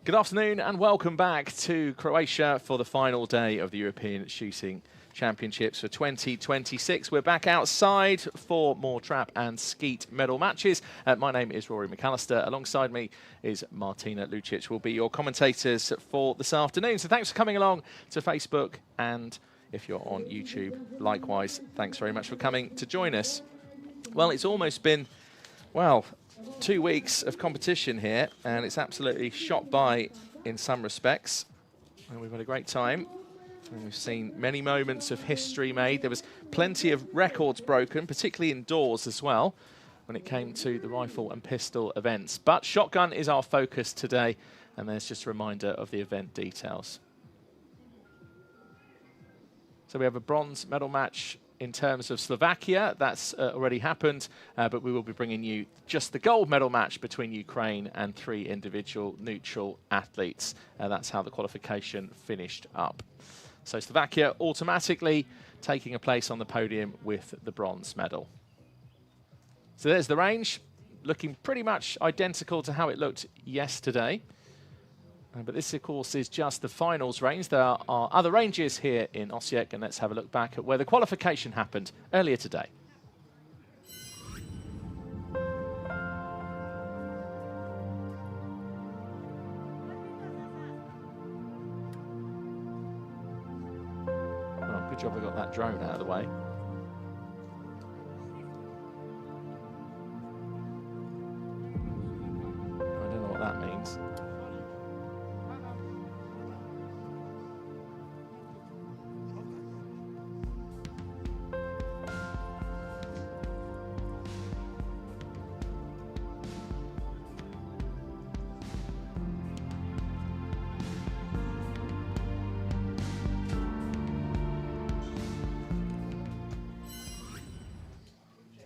Good afternoon and welcome back to Croatia for the final day of the European Shooting Championships for 2026. We're back outside for more trap and skeet medal matches. My name is Rory McAllister. Alongside me is Martina Lucic. Will be your commentators for this afternoon. So thanks for coming along to Facebook, and if you're on YouTube, likewise, thanks very much for coming to join us. Well, it's almost been, well, 2 weeks of competition here, and it's absolutely shot by in some respects. And we've had a great time. And we've seen many moments of history made. There was plenty of records broken, particularly indoors as well, when it came to the rifle and pistol events. But shotgun is our focus today, and there's just a reminder of the event details. So we have a bronze medal match in terms of Slovakia. That's already happened, but we will be bringing you just the gold medal match between Ukraine and 3 individual neutral athletes. That's how the qualification finished up. So Slovakia automatically taking a place on the podium with the bronze medal. So there's the range, looking pretty much identical to how it looked yesterday. But this, of course, is just the finals range. There are other ranges here in Osijek, and let's have a look back at where the qualification happened earlier today. Oh, good job we got that drone out of the way. I don't know what that means.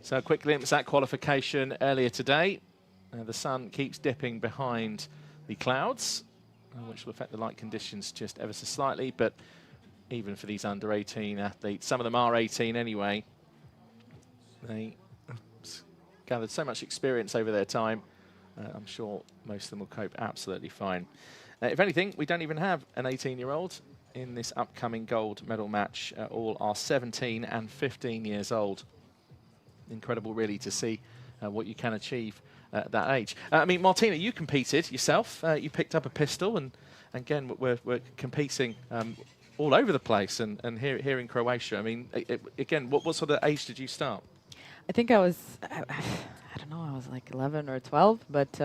So a quick glimpse at qualification earlier today. The sun keeps dipping behind the clouds, which will affect the light conditions just ever so slightly. But even for these under 18 athletes, some of them are 18 anyway, they gathered so much experience over their time. I'm sure most of them will cope absolutely fine. If anything, we don't even have an 18-year-old in this upcoming gold medal match. All are 17 and 15 years old. Incredible, really, to see what you can achieve at that age. I mean, Martina, you competed yourself. You picked up a pistol, and again, we're competing all over the place, and here in Croatia. I mean, again, what sort of age did you start? I think I was, I don't know, I was like 11 or 12, but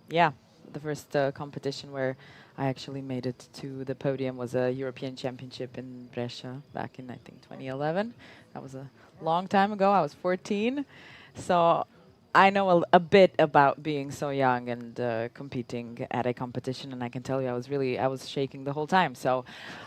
yeah, the first competition where I actually made it to the podium was a European Championship in Brescia back in, I think, 2011. That was a long time ago. I was 14. So I know a bit about being so young and competing at a competition, and I can tell you I was shaking the whole time. So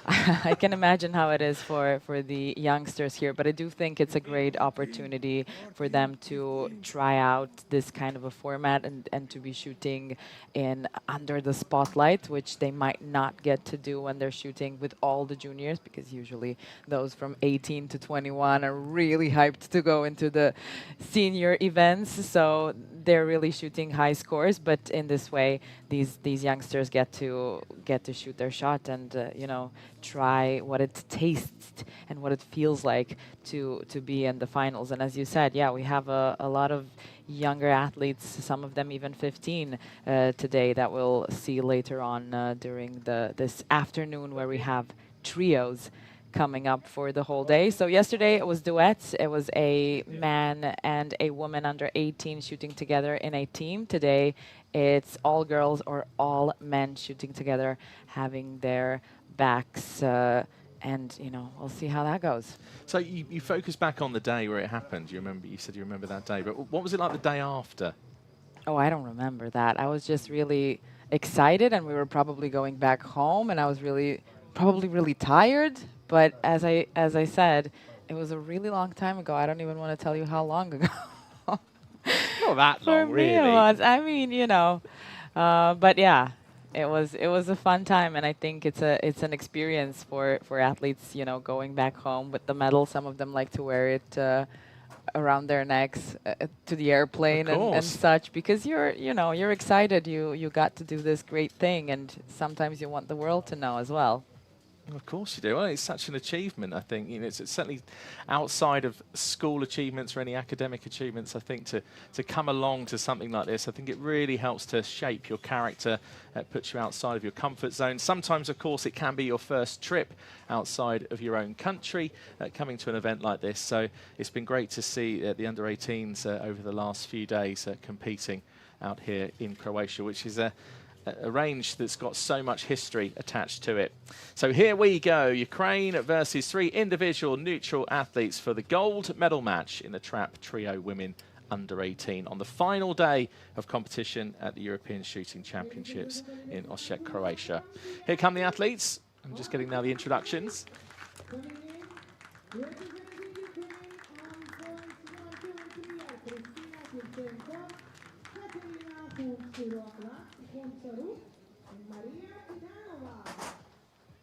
I can imagine how it is for the youngsters here. But I do think it's a great opportunity for them to try out this kind of a format and to be shooting in under the spotlight, which they might not get to do when they're shooting with all the juniors, because usually those from 18 to 21 are really hyped to go into the senior events. so they're really shooting high scores. But in this way, these youngsters get to shoot their shot and you know, try what it tastes and what it feels like to be in the finals. And as you said, yeah, we have a lot of younger athletes, some of them even 15 today, that we'll see later on during this afternoon, where we have trios coming up for the whole day. So yesterday it was duets. It was a man and a woman under 18 shooting together in a team. Today it's all girls or all men shooting together, having their backs, and you know, we'll see how that goes. So you focus back on the day where it happened. You said you remember that day, but what was it like the day after? Oh, I don't remember that. I was just really excited, and we were probably going back home, and I was probably really tired. But as I said, it was a really long time ago. I don't even want to tell you how long ago. Not that For long, me really. it was. I mean, you know, but yeah, it was a fun time, and I think it's an experience for athletes. You know, going back home with the medal. Some of them like to wear it around their necks to the airplane and such, because you're excited. You got to do this great thing, and sometimes you want the world to know as well. Of course you do. Well, it's such an achievement, I think. You know, it's certainly outside of school achievements or any academic achievements, I think, to come along to something like this, I think it really helps to shape your character, puts you outside of your comfort zone. Sometimes, of course, it can be your first trip outside of your own country, coming to an event like this. So it's been great to see the under-18s over the last few days competing out here in Croatia, which is a range that's got so much history attached to it. So here we go, Ukraine versus 3 individual neutral athletes for the gold medal match in the trap trio women under 18 on the final day of competition at the European Shooting Championships in Osijek, Croatia. Here come the athletes. I'm just getting now the introductions.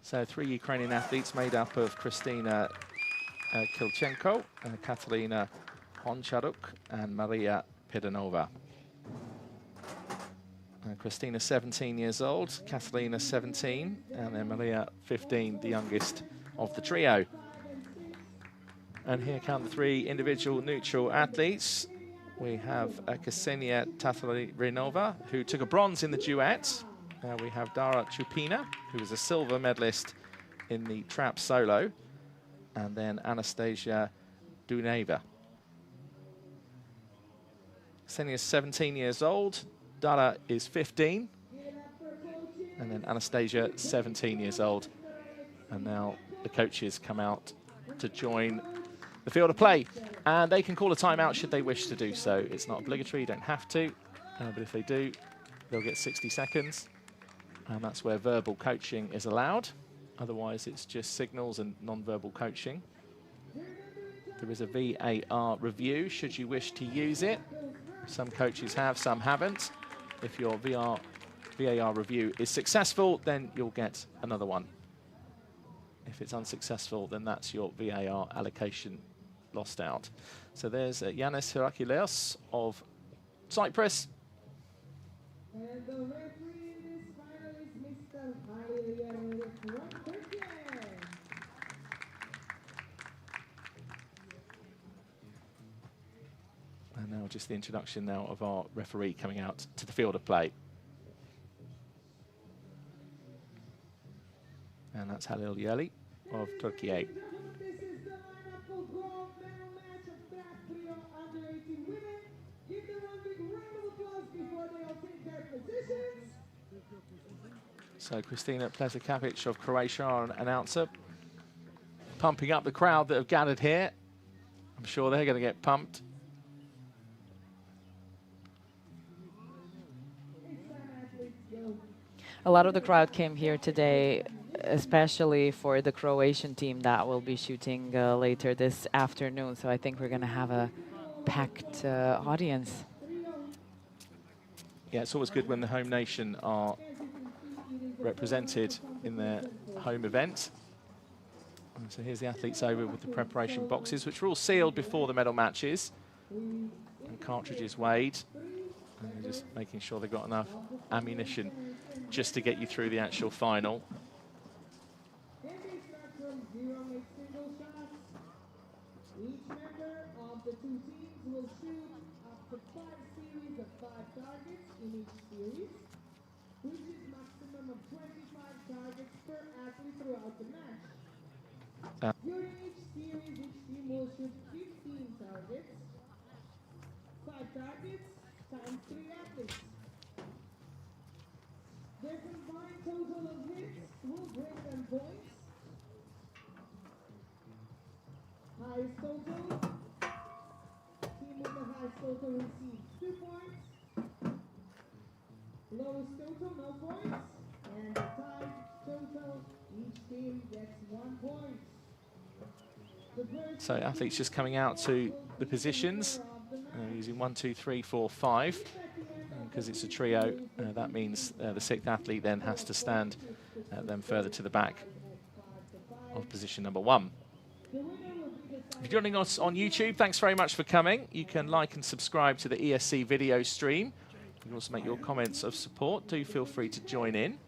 So 3 Ukrainian athletes made up of Kristina Kilchenko, Katalina Honcharuk and Maria Pidanova. Kristina 17 years old, Katalina 17, and then Maria 15, the youngest of the trio. And here come the 3 individual neutral athletes. We have Ksenia Tatarinova, who took a bronze in the duet. We have Dara Chupina, who was a silver medalist in the trap solo. And then Anastasia Duneva. Ksenia is 17 years old. Dara is 15. And then Anastasia, 17 years old. And now the coaches come out to join the field of play. And they can call a timeout should they wish to do so. It's not obligatory, you don't have to. But if they do, they'll get 60 seconds. And that's where verbal coaching is allowed. Otherwise, it's just signals and non-verbal coaching. There is a VAR review, should you wish to use it. Some coaches have, some haven't. If your VAR review is successful, then you'll get another one. If it's unsuccessful, then that's your VAR allocation lost out. So there's Yanis Herakileos of Cyprus. And the referee in this final is Mr. Halil from Turkey. And now just the introduction now of our referee coming out to the field of play. And that's Halil Yeli of Turkey. This is the lineup for gold medal match of trap trio under 18 women. Give them one big round of applause before they all take their positions. So Kristina Plezakapic of Croatia, our announcer, pumping up the crowd that have gathered here. I'm sure they're going to get pumped. A lot of the crowd came here today, especially for the Croatian team that will be shooting later this afternoon. So I think we're going to have a packed audience. Yeah, it's always good when the home nation are represented in their home event. And so here's the athletes over with the preparation boxes, which were all sealed before the medal matches. and cartridges weighed. And they're just making sure they've got enough ammunition just to get you through the actual final. Heavy start from 0 make single shots. Each member of the two teams will shoot up to 5 series of 5 targets in each series, which is maximum of 25 targets per athlete throughout the match. During each series, each team will shoot 15 targets. 5 targets times 3 athletes. Their combined total of hits will bring them points. Highest total, team with the highest total receives 2 points. Lowest total, no points. And the tied total, each team gets 1 point. So athletes just coming out to the positions, using 1, 2, 3, 4, 5. Because it's a trio, that means the 6th athlete then has to stand then further to the back of position number 1. If you're joining us on YouTube, thanks very much for coming. You can like and subscribe to the ESC video stream. You can also make your comments of support. Do feel free to join in.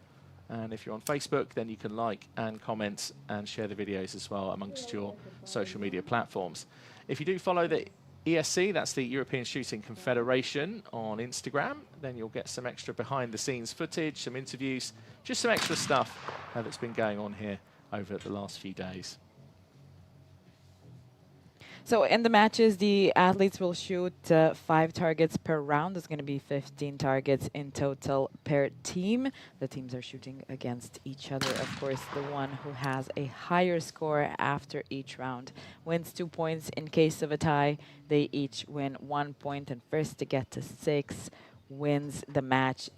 And if you're on Facebook, then you can like and comment and share the videos as well amongst your social media platforms. If you do follow the ESC, that's the European Shooting Confederation, on Instagram, then you'll get some extra behind-the-scenes footage, some interviews, just some extra stuff that's been going on here over the last few days. So in the matches, the athletes will shoot 5 targets per round. There's going to be 15 targets in total per team. The teams are shooting against each other. Of course, the one who has a higher score after each round wins 2 points. In case of a tie, they each win 1 point, and first to get to 6 wins the match.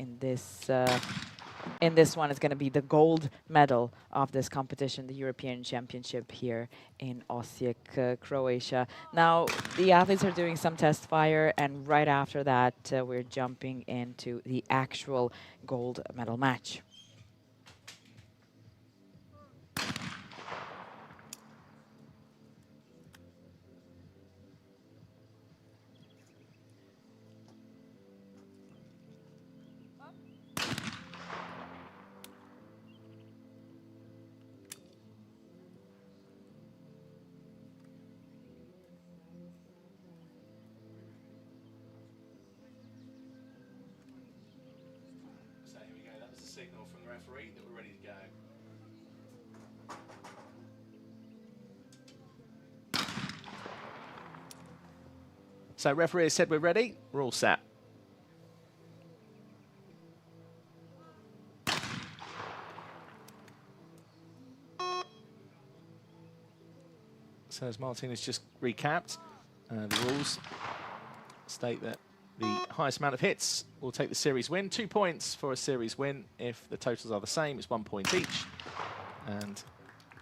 In this one, it's going to be the gold medal of this competition, the European Championship here in Osijek, Croatia. Now, the athletes are doing some test fire, and right after that, we're jumping into the actual gold medal match. Signal from the referee that we're ready to go. So referee has said we're ready, we're all set. So as Martin has just recapped, the rules state that the highest amount of hits will take the series win. 2 points for a series win. If the totals are the same, it's 1 point each. And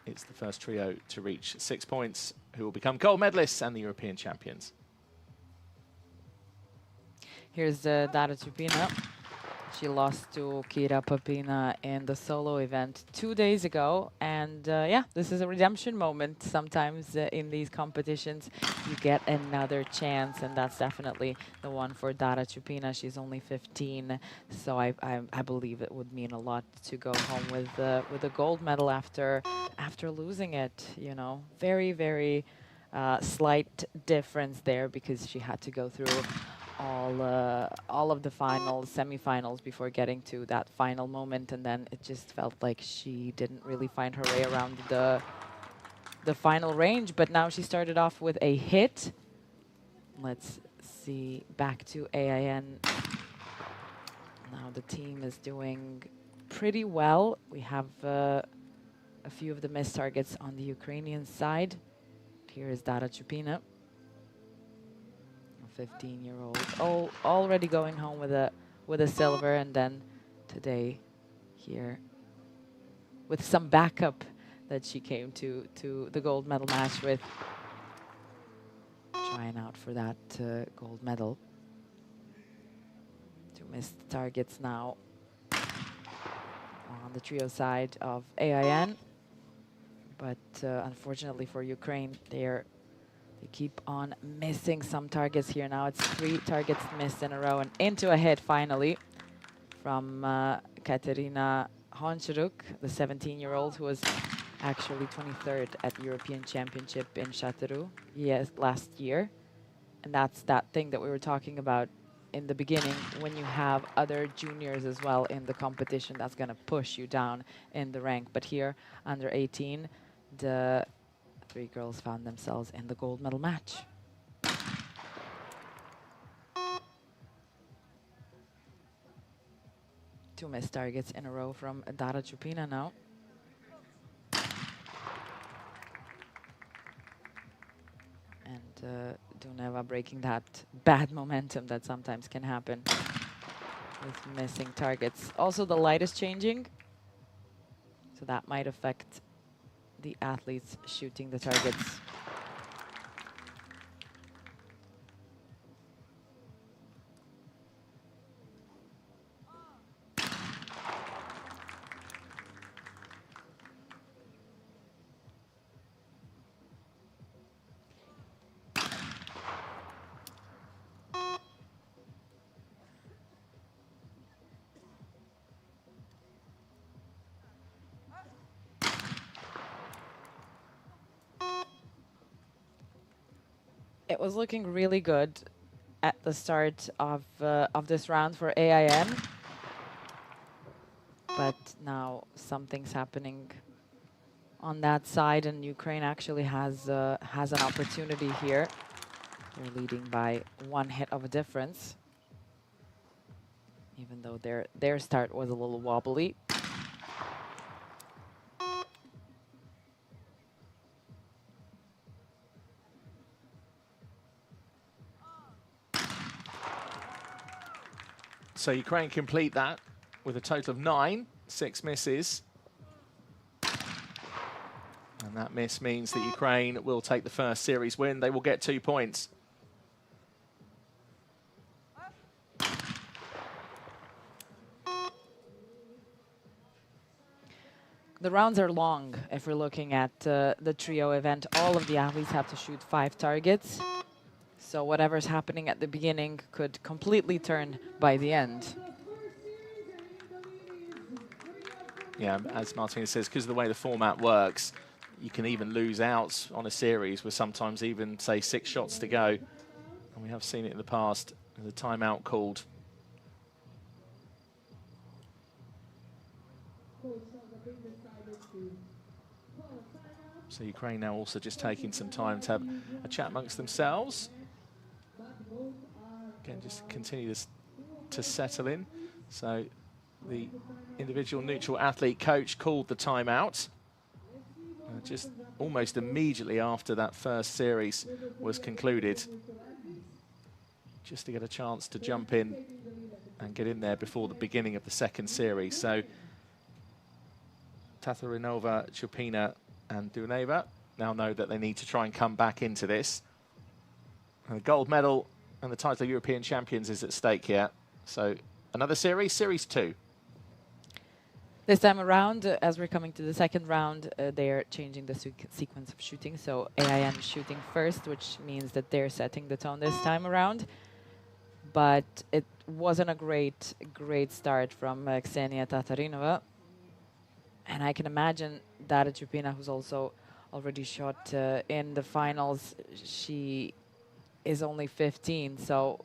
it's the first trio to reach 6 points who will become gold medalists and the European champions. Here's Dara Čupina. She lost to Kira Papina in the solo event 2 days ago. And yeah, this is a redemption moment. Sometimes in these competitions, you get another chance. And that's definitely the one for Dara Čupina. She's only 15. So I believe it would mean a lot to go home with a gold medal after losing it. You know, very, very slight difference there, because she had to go through all of the finals, semifinals before getting to that final moment, and then it just felt like she didn't really find her way around the final range. But now she started off with a hit. Let's see, back to AIN. Now the team is doing pretty well. We have a few of the missed targets on the Ukrainian side. Here is Dara Čupina. 15-year-old, already going home with a silver, and then today here with some backup that she came to the gold medal match with, trying out for that gold medal. 2 missed targets now on the trio side of AIN, but unfortunately for Ukraine, they're They keep on missing some targets here. Now it's 3 targets missed in a row and into a hit finally from Katerina Hončaruk, the 17-year-old who was actually 23rd at European Championship in Châteauroux last year. And that's that thing that we were talking about in the beginning. When you have other juniors as well in the competition, that's going to push you down in the rank. But here, under 18, the 3 girls found themselves in the gold medal match. 2 missed targets in a row from Dara Čupina now. And Duneva breaking that bad momentum that sometimes can happen with missing targets. Also, the light is changing, so that might affect the athletes shooting the targets. It was looking really good at the start of this round for AIN, but now something's happening on that side, and Ukraine actually has an opportunity here. They're leading by 1 hit of a difference, even though their start was a little wobbly. So Ukraine complete that with a total of 9, 6 misses. And that miss means that Ukraine will take the first series win. They will get 2 points. The rounds are long. If we're looking at the trio event, all of the athletes have to shoot 5 targets. So whatever's happening at the beginning could completely turn by the end. Yeah, as Martina says, because of the way the format works, you can even lose out on a series with sometimes even, say, 6 shots to go. And we have seen it in the past. There's a timeout called. So Ukraine now also just taking some time to have a chat amongst themselves. Again, just continue this to settle in. So the individual neutral athlete coach called the timeout. Just almost immediately after that first series was concluded, just to get a chance to jump in and get in there before the beginning of the second series. So Tatarynova, Čupina and Duneva now know that they need to try and come back into this. And the gold medal and the title of European champions is at stake here. So another series, series 2. This time around, as we're coming to the second round, they're changing the sequence of shooting. So AIN is shooting first, which means that they're setting the tone this time around. But it wasn't a great start from Ksenia Tatarynova. And I can imagine Dara Čupina, who's also already shot in the finals, she is only 15, so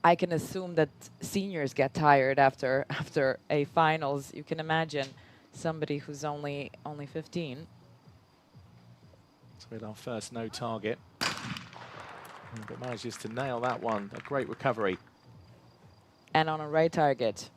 I can assume that seniors get tired after a finals. You can imagine somebody who's only 15. So we had our first no target, but manages to nail that one. A great recovery. And on a right target.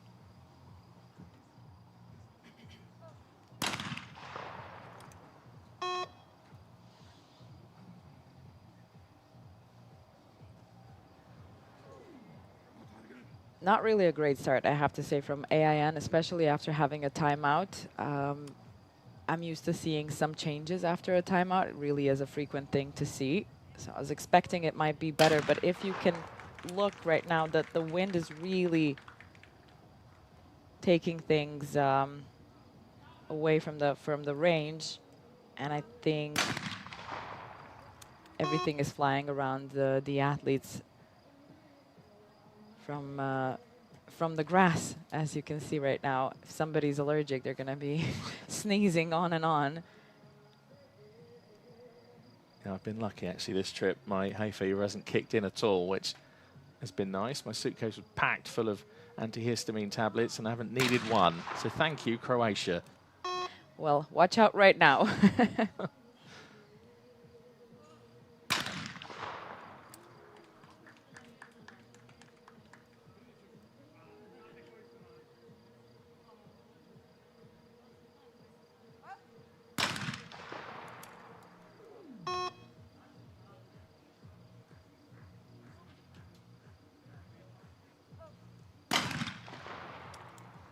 Not really a great start, I have to say, from AIN, especially after having a timeout. I'm used to seeing some changes after a timeout. It really is a frequent thing to see. So I was expecting it might be better, but if you can look right now that the wind is really taking things away from the range, and I think everything is flying around the athletes from the grass, as you can see right now. If somebody's allergic, they're going to be sneezing on and on. Yeah, I've been lucky actually this trip. My hay fever hasn't kicked in at all, which has been nice. My suitcase was packed full of antihistamine tablets and I haven't needed one. So thank you, Croatia. Well, watch out right now.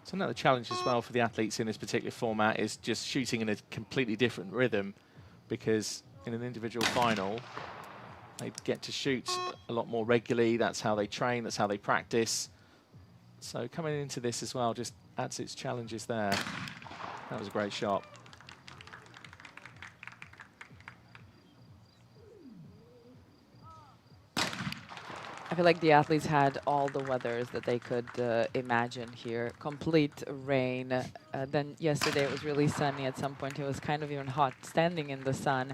So another challenge as well for the athletes in this particular format is just shooting in a completely different rhythm, because in an individual final, they get to shoot a lot more regularly. That's how they train, that's how they practice. So coming into this as well just adds its challenges there. That was a great shot. I feel like the athletes had all the weathers that they could imagine here. Complete rain. Then yesterday it was really sunny. At some point it was kind of even hot standing in the sun.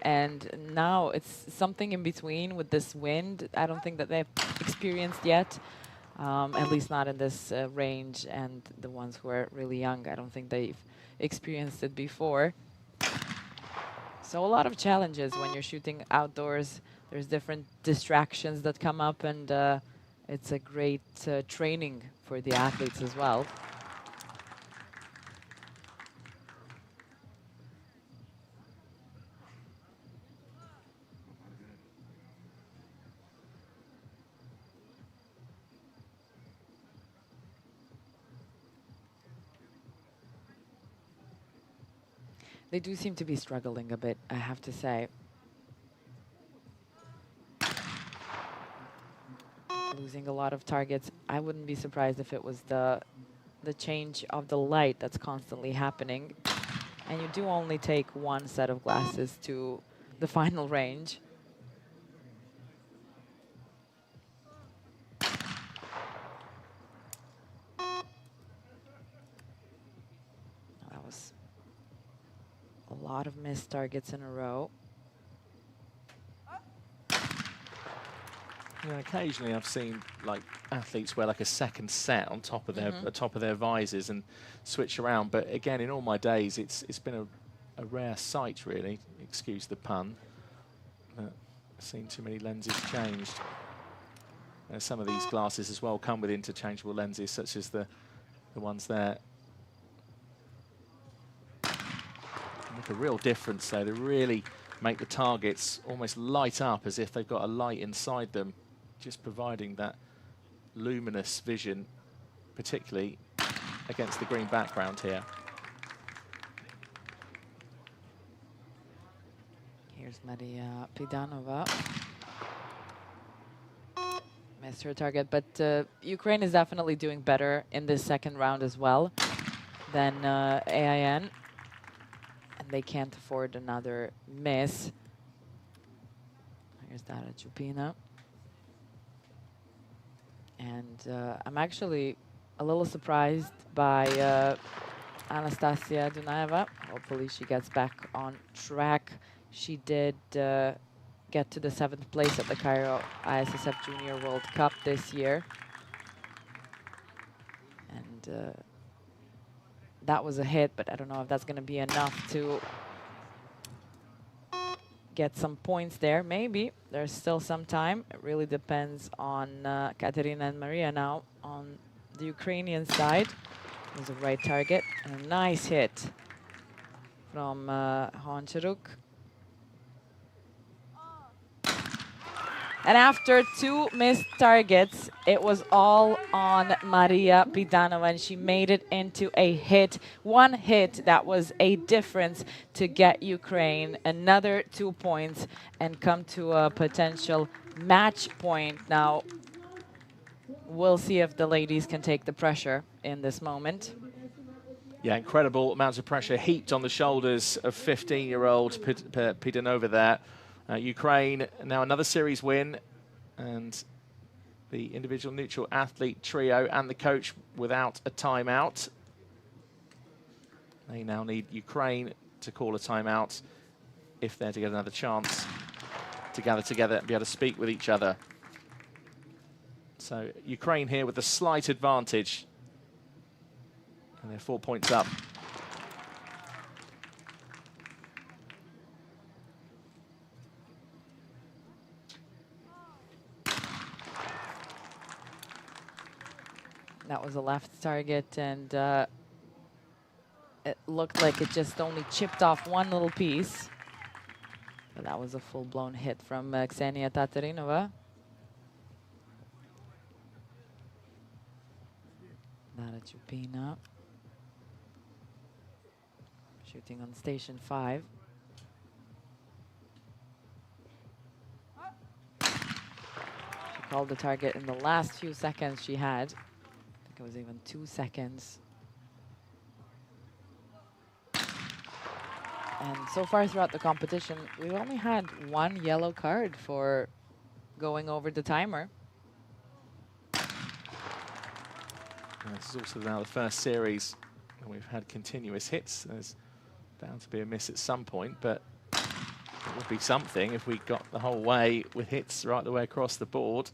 And now it's something in between with this wind. I don't think that they've experienced yet, at least not in this range. And the ones who are really young, I don't think they've experienced it before. So a lot of challenges when you're shooting outdoors. There's different distractions that come up, and it's a great training for the athletes as well. They do seem to be struggling a bit, I have to say. Losing a lot of targets. I wouldn't be surprised if it was the change of the light that's constantly happening. And you do only take one set of glasses to the final range. That was a lot of missed targets in a row. Yeah, occasionally I've seen like athletes wear like a second set on top of their visors and switch around. But again, in all my days, it's been a rare sight, really. Excuse the pun. I've seen too many lenses changed. Some of these glasses as well come with interchangeable lenses, such as the ones there. Make a real difference though. They really make the targets almost light up as if they've got a light inside them, just providing that luminous vision, particularly against the green background here. Here's Maria Pidanova. Missed her target, but Ukraine is definitely doing better in this second round as well than AIN. And they can't afford another miss. Here's Dara Chupina. And I'm actually a little surprised by Anastasia Dunaeva. Hopefully she gets back on track. She did get to the 7th place at the Cairo ISSF Junior World Cup this year. And that was a hit, but I don't know if that's going to be enough to get some points there. Maybe. There's still some time. It really depends on Katerina and Maria now on the Ukrainian side. It was a right target. And a nice hit from Honcharuk. And after 2 missed targets, it was all on Maria Pidanova, and she made it into a hit. One hit that was a difference to get Ukraine another 2 points and come to a potential match point. Now, we'll see if the ladies can take the pressure in this moment. Yeah, incredible amounts of pressure heaped on the shoulders of 15-year-old Pidanova there. Ukraine, now another series win, and the individual neutral athlete trio and the coach without a timeout. They now need Ukraine to call a timeout if they're to get another chance to gather together and be able to speak with each other. So Ukraine here with a slight advantage, and they're 4 points up. That was a left target, and it looked like it just only chipped off one little piece. But that was a full-blown hit from Ksenia Tatarinova. Dara Chupina shooting on station 5. She called the target in the last few seconds she had. I think it was even 2 seconds. And so far throughout the competition, we've only had 1 yellow card for going over the timer. This is also now the first series, and we've had continuous hits. There's bound to be a miss at some point, but it would be something if we got the whole way with hits right the way across the board.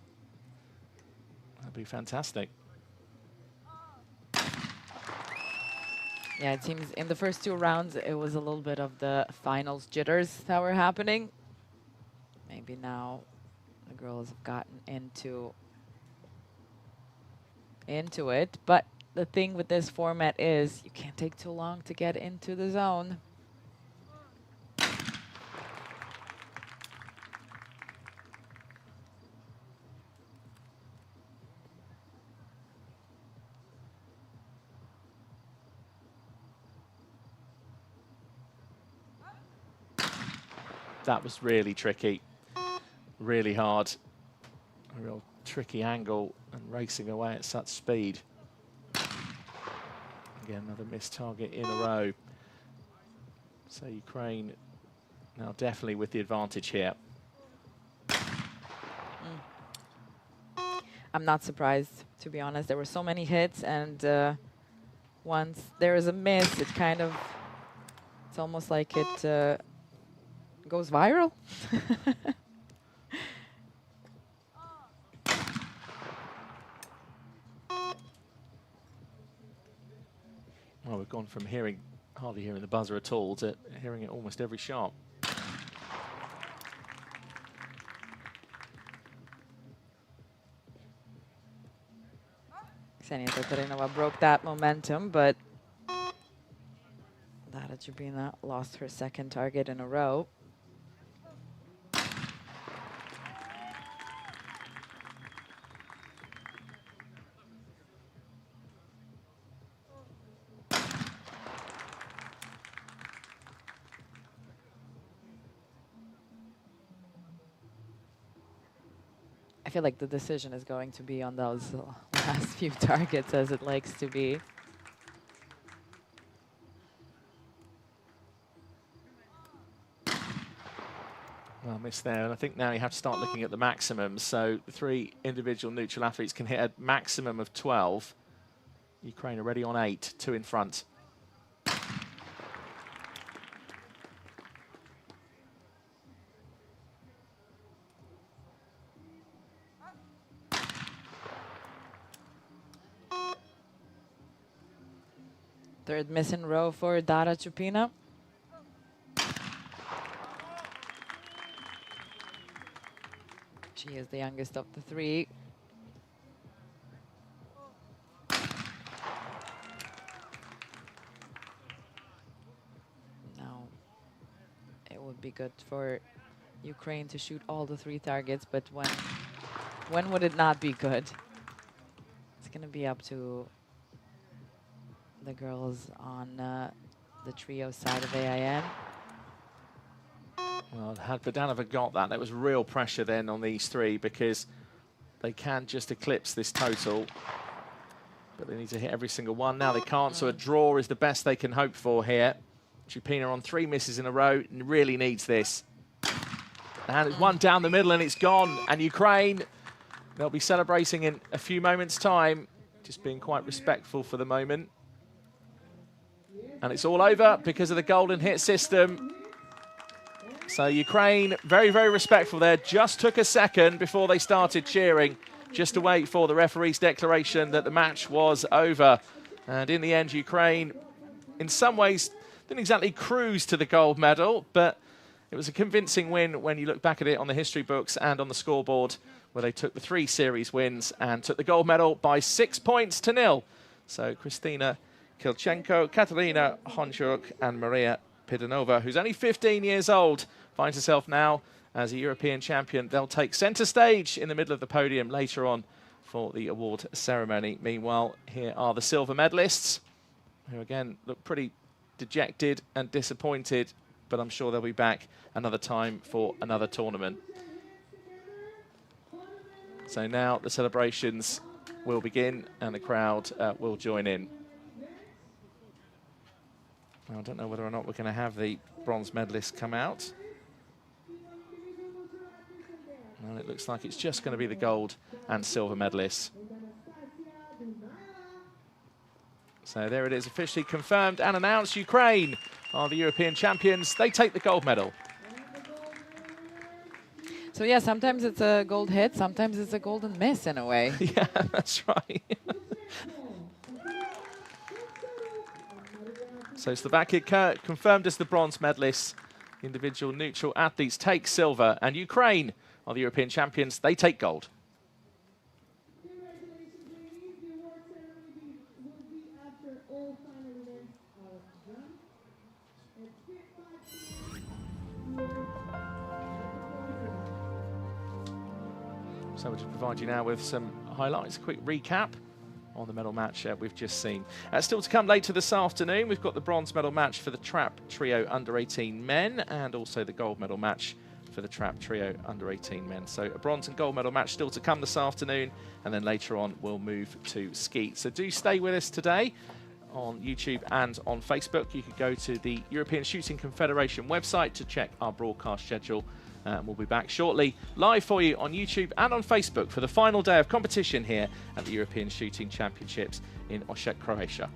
That'd be fantastic. Yeah, it seems in the first 2 rounds, it was a little bit of the finals jitters that were happening. Maybe now the girls have gotten into it. But the thing with this format is you can't take too long to get into the zone. That was really tricky, really hard. A real tricky angle and racing away at such speed. Again, another missed target in a row. So Ukraine now definitely with the advantage here. I'm not surprised, to be honest. There were so many hits, and once there is a miss, it's almost like it goes viral. Well, we've gone from hardly hearing the buzzer at all to hearing it almost every shot. Ksenia Tatarinova broke that momentum, but Dara Chupina lost her 2nd target in a row. I feel like the decision is going to be on those last few targets, as it likes to be. Well, missed there, and I think now you have to start looking at the maximums. So the 3 individual neutral athletes can hit a maximum of 12. Ukraine already on 8, 2 in front. Third miss in row for Dara Chupina. She is the youngest of the 3. Now, it would be good for Ukraine to shoot all the 3 targets, but when would it not be good? It's going to be up to the girls on the trio side of AIN. Well, had Bogdanova got that, there was real pressure then on these 3 because they can just eclipse this total. But they need to hit every single one. Now they can't, so a draw is the best they can hope for here. Chupina on 3 misses in a row and really needs this. And it's one down the middle and it's gone. And Ukraine, they'll be celebrating in a few moments' time, just being quite respectful for the moment. And it's all over because of the golden hit system. So Ukraine, very, very respectful there. Just took a second before they started cheering, just to wait for the referee's declaration that the match was over. And in the end, Ukraine, in some ways, didn't exactly cruise to the gold medal, but it was a convincing win when you look back at it on the history books and on the scoreboard, where they took the 3 series wins and took the gold medal by 6 points to 0. So Kristina Kilchenko, Katarina Honchuk and Maria Pidanova, who's only 15 years old, finds herself now as a European champion. They'll take centre stage in the middle of the podium later on for the award ceremony. Meanwhile, here are the silver medalists, who again look pretty dejected and disappointed, but I'm sure they'll be back another time for another tournament. So now the celebrations will begin and the crowd will join in. I don't know whether or not we're going to have the bronze medalists come out. And it looks like it's just going to be the gold and silver medalists. So there it is, officially confirmed and announced. Ukraine are the European champions. They take the gold medal. So yeah, sometimes it's a gold hit, sometimes it's a golden miss in a way. Yeah, that's right. So Slovakia confirmed as the bronze medalists. Individual neutral athletes take silver, and Ukraine are the European champions. They take gold. Congratulations, ladies. The award ceremony will be after all final events are done. At 5 So we'll just provide you now with some highlights, a quick recap on the medal match we've just seen. Still to come later this afternoon, we've got the bronze medal match for the trap trio under-18 men and also the gold medal match for the trap trio under-18 men. So a bronze and gold medal match still to come this afternoon, and then later on we'll move to skeet. So do stay with us today on YouTube and on Facebook. You could go to the European Shooting Confederation website to check our broadcast schedule. We'll be back shortly, live for you on YouTube and on Facebook for the final day of competition here at the European Shooting Championships in Osijek, Croatia.